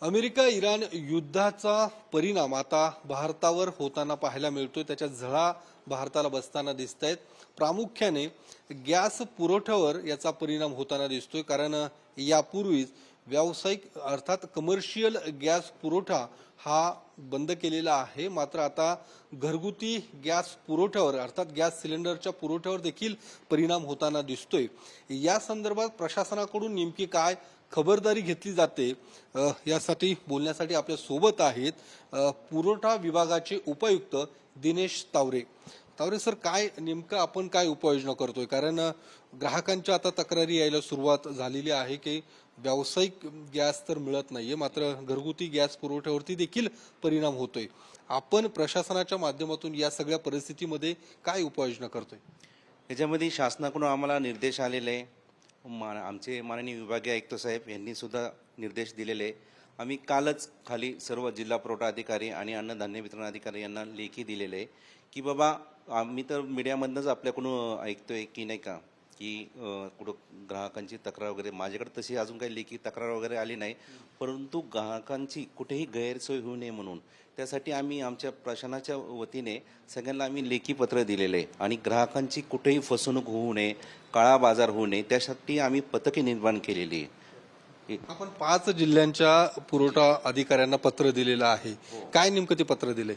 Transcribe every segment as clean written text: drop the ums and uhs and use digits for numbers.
America Iran युद्धाचा परिणाम आता भारतावर होताना पाहायला मिळतोय। त्याच्या झळा भारताला बसताना दिसत आहेत। प्रामुख्याने गॅस पुरवठ्यावर याचा परिणाम होताना दिसतोय, कारण यापूर्वीच व्यावसायिक अर्थात कमर्शियल गॅस पुरवठा हा बंद केलेला आहे। मात्र आता घरगुती गॅस पुरवठ्यावर अर्थात गॅस सिलेंडरच्या पुरवठ्यावर देखील परिणाम होताना दिसतोय। या संदर्भात प्रशासनाकडून नेमकी काय खबरदारी घेतली जाते यासाठी बोलण्यासाठी आपल्या सोबत आहेत पुरवठा विभागाचे उपायुक्त दिनेश तावरे। तावरे सर, काय नेमकं आपण काय उपाययोजना करतोय? कारण ग्राहकांच्या आता तक्रारी यायला सुरुवात झालेली आहे की व्यावसायिक गॅस तर मिळत नाहीये, मात्र घरगुती गॅस पुरवठ्यावरती देखील परिणाम होतोय। आपण प्रशासनाच्या माध्यमातून या सगळ्या परिस्थितीमध्ये काय उपाययोजना करतोय? याच्यामध्ये शासनाकडून आम्हाला निर्देश आलेले आमचे माननीय विभागीय आयुक्त साहेब यांनी सुद्धा निर्देश दिलेले। आम्ही कालच खाली सर्व जिल्हा पुरवठा अधिकारी आणि अन्नधान्य वितरण अधिकारी यांना लेखी दिलेले की बाबा आम्ही तर मीडियामधूनच आपल्याकडून ऐकतोय की नाही का की कुठं ग्राहकांची तक्रार वगैरे, माझ्याकडे तशी अजून काही लेखी तक्रार वगैरे आली नाही, परंतु ग्राहकांची कुठेही गैरसोय होऊ नये म्हणून त्यासाठी आम्ही आमच्या प्रशासनाच्या वतीने सगळ्यांना आम्ही लेखी पत्र दिलेले आणि ग्राहकांची कुठेही फसवणूक होऊ नये, काळा बाजार होऊ नये त्यासाठी आम्ही पथके निर्माण केलेली आहे। आपण 5 जिल्ह्यांच्या पुरवठा अधिकाऱ्यांना पत्र दिलेलं आहे, काय नेमकं ते पत्र दिले?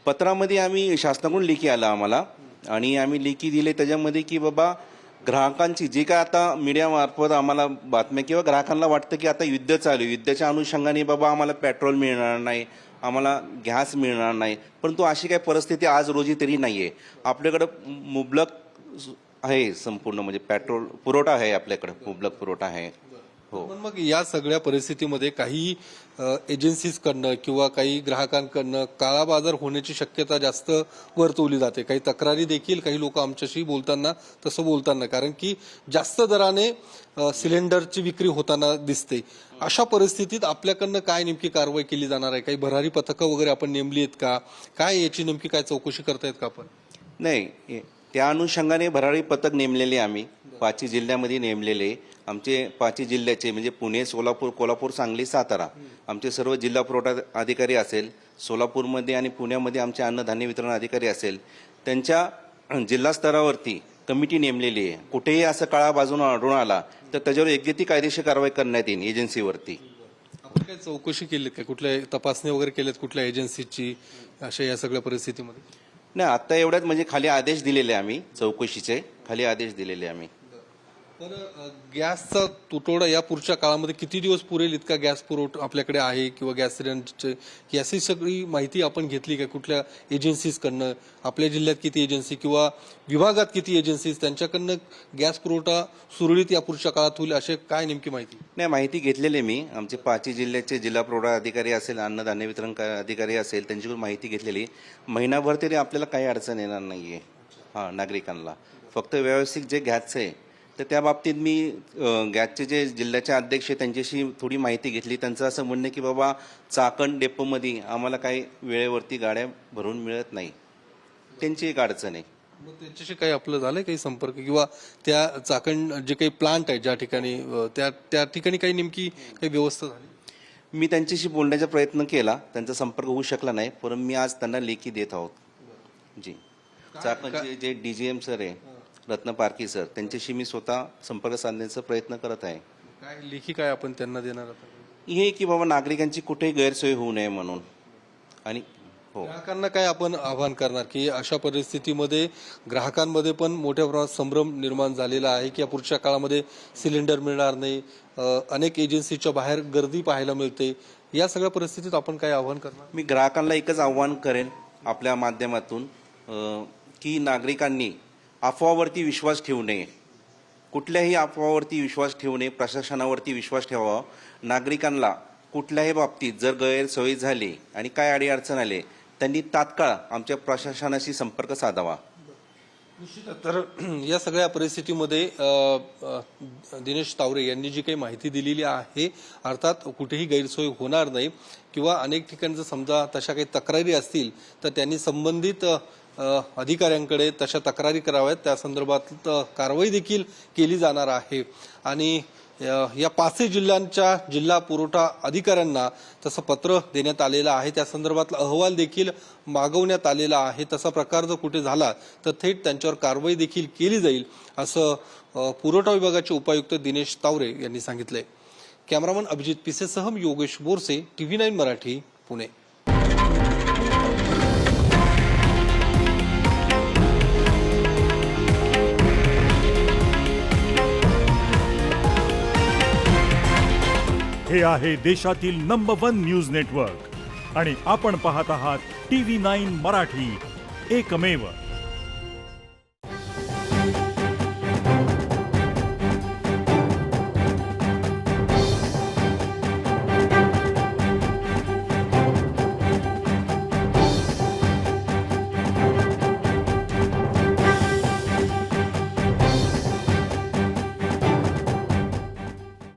पत्रामध्ये आम्ही शासनाकडून लेखी आला आम्हाला आणि आम्ही लेखी दिले त्याच्यामध्ये की बाबा ग्राहकांची जे काय आता मीडियामार्फत आम्हाला बातम्या किंवा ग्राहकांना वाटतं की आता युद्ध चालू, युद्धाच्या अनुषंगाने बाबा आम्हाला पेट्रोल मिळणार नाही, आम्हाला गॅस मिळणार नाही, परंतु अशी काही परिस्थिती आज रोजी तरी नाही आहे। आपल्याकडं मुबलक आहे, संपूर्ण म्हणजे पेट्रोल पुरवठा आहे, आपल्याकडं मुबलक पुरवठा आहे। पण मग या सगळ्या परिस्थितीमध्ये काही एजन्सीजकडनं किंवा काही ग्राहकांकडनं काळा बाजार होण्याची शक्यता जास्त वर्तवली जाते। काही तक्रारी देखील काही लोक आमच्याशी बोलताना तसं बोलताना, कारण की जास्त दराने सिलेंडरची विक्री होताना दिसते। अशा परिस्थितीत आपल्याकडनं काय नेमकी कारवाई केली जाणार आहे? काही भरारी पथकं वगैरे आपण नेमली आहेत का? काय याची नेमकी काय चौकशी करतायत का आपण? नाही, त्या अनुषंगाने भरारी पथक नेमलेले आम्ही 5 जिल्ह्यामध्ये नेमलेले। आमचे 5 जिल्ह्याचे म्हणजे पुणे, सोलापूर, कोल्हापूर, सांगली, सातारा आमचे सर्व जिल्हा पुरवठा अधिकारी असेल, सोलापूरमध्ये आणि पुण्यामध्ये आमचे अन्नधान्य वितरण अधिकारी असेल, त्यांच्या जिल्हा स्तरावरती कमिटी नेमलेली आहे। कुठेही असं काळा बाजून आढळून आला तर त्याच्यावर योग्य ती कायदेशीर कारवाई करण्यात येईल एजन्सीवरती। आपण काय चौकशी केली का? कुठल्या तपासणी वगैरे केल्यात कुठल्या एजन्सीची अशा या सगळ्या परिस्थितीमध्ये? नाही, आता एवढ्यात म्हणजे खाली आदेश दिलेले आम्ही, चौकशीचे खाली आदेश दिलेले आम्ही। तर गॅसचा तुटवडा या पुढच्या काळामध्ये किती दिवस पुरेल इतका गॅस पुरवठा आपल्याकडे आहे किंवा गॅस सिलेंडरचे याची सगळी माहिती आपण घेतली का? कुठल्या एजन्सीजकडनं, आपल्या जिल्ह्यात किती एजन्सी किंवा विभागात किती एजन्सीज, त्यांच्याकडनं गॅस पुरवठा सुरळीत या पुढच्या काळात होईल असे काय नेमकी माहिती? नाही, माहिती घेतलेली मी आमचे 5 जिल्ह्याचे जिल्हा पुरवठा अधिकारी असेल, अन्नधान्य वितरण अधिकारी असेल, त्यांच्याकडून माहिती घेतलेली। महिनाभर तरी आपल्याला काही अडचण येणार नाहीये नागरिकांना। फक्त व्यवस्थित जे गॅसचं आहे तर त्या बाबतीत मी गॅसचे जे जिल्ह्याचे अध्यक्ष आहे त्यांच्याशी थोडी माहिती घेतली। त्यांचं असं म्हणणं की बाबा चाकण डेपोमध्ये आम्हाला काही वेळेवरती गाड्या भरून मिळत नाही, त्यांची एक अडचण आहे। मग त्यांच्याशी काही आपलं झालंय काही संपर्क किंवा त्या चाकण जे काही प्लांट आहे ज्या ठिकाणी त्या ठिकाणी काही नेमकी काही व्यवस्था झाली? मी त्यांच्याशी बोलण्याचा प्रयत्न केला, त्यांचा संपर्क होऊ शकला नाही, परंतु मी आज त्यांना लेखी देत आहोत जी। चाकणचे जे DGM सर आहे रत्न पारखी सर, त्यांच्याशी मी स्वतः संपर्क साधण्याचा प्रयत्न करत आहे। काय लेखी काय आपण त्यांना देणार आता? हे की बाबा नागरिकांची कुठेही गैरसोय होऊ नये म्हणून। आणि हो, ग्राहकांना काय आपण आवाहन करणार की अशा परिस्थितीमध्ये ग्राहकांमध्ये पण मोठ्या प्रमाणात संभ्रम निर्माण झालेला आहे की या पुढच्या काळामध्ये सिलेंडर मिळणार नाही, अनेक एजन्सीच्या बाहेर गर्दी पाहायला मिळते, या सगळ्या परिस्थितीत आपण काय आवाहन करणार? मी ग्राहकांना एकच आव्हान करेन आपल्या माध्यमातून की नागरिकांनी अफवावरती विश्वास ठेवू नये, कुठल्याही अफवावरती विश्वास ठेवू नये, प्रशासनावरती विश्वास ठेवावा। नागरिकांना कुठल्याही बाबतीत जर गैरसोयी झाली आणि काय अडीअडचण आले त्यांनी तात्काळ आमच्या प्रशासनाशी संपर्क साधावा। निश्चितच। तर या सगळ्या परिस्थितीमध्ये दिनेश तावरे यांनी जी काही माहिती दिलेली आहे, अर्थात कुठेही गैरसोय होणार नाही किंवा अनेक ठिकाणी जर समजा तशा काही तक्रारी असतील तर त्यांनी संबंधित अधिकाऱ्यांकडे तशा तक्रारी कराव्यात, त्या संदर्भात कारवाई देखील केली जाणार आहे। आणि या पाचही जिल्ह्यांच्या जिल्हा पुरवठा अधिकाऱ्यांना तसं पत्र देण्यात आलेलं आहे. त्या संदर्भातला अहवाल देखील मागवण्यात आलेला आहे. तसा प्रकार जर कुठे झाला तर थेट त्यांच्यावर कारवाई देखील केली जाईल असं पुरवठा विभागाचे उपायुक्त दिनेश तावरे यांनी सांगितलंय. कॅमेरामन अभिजित पिसेसह योगेश बोरसे, TV9 मराठी, पुणे. हे आहे देशातील नंबर 1 न्यूज नेटवर्क आणि आपण पाहत आहात TV9 मराठी, एकमेव.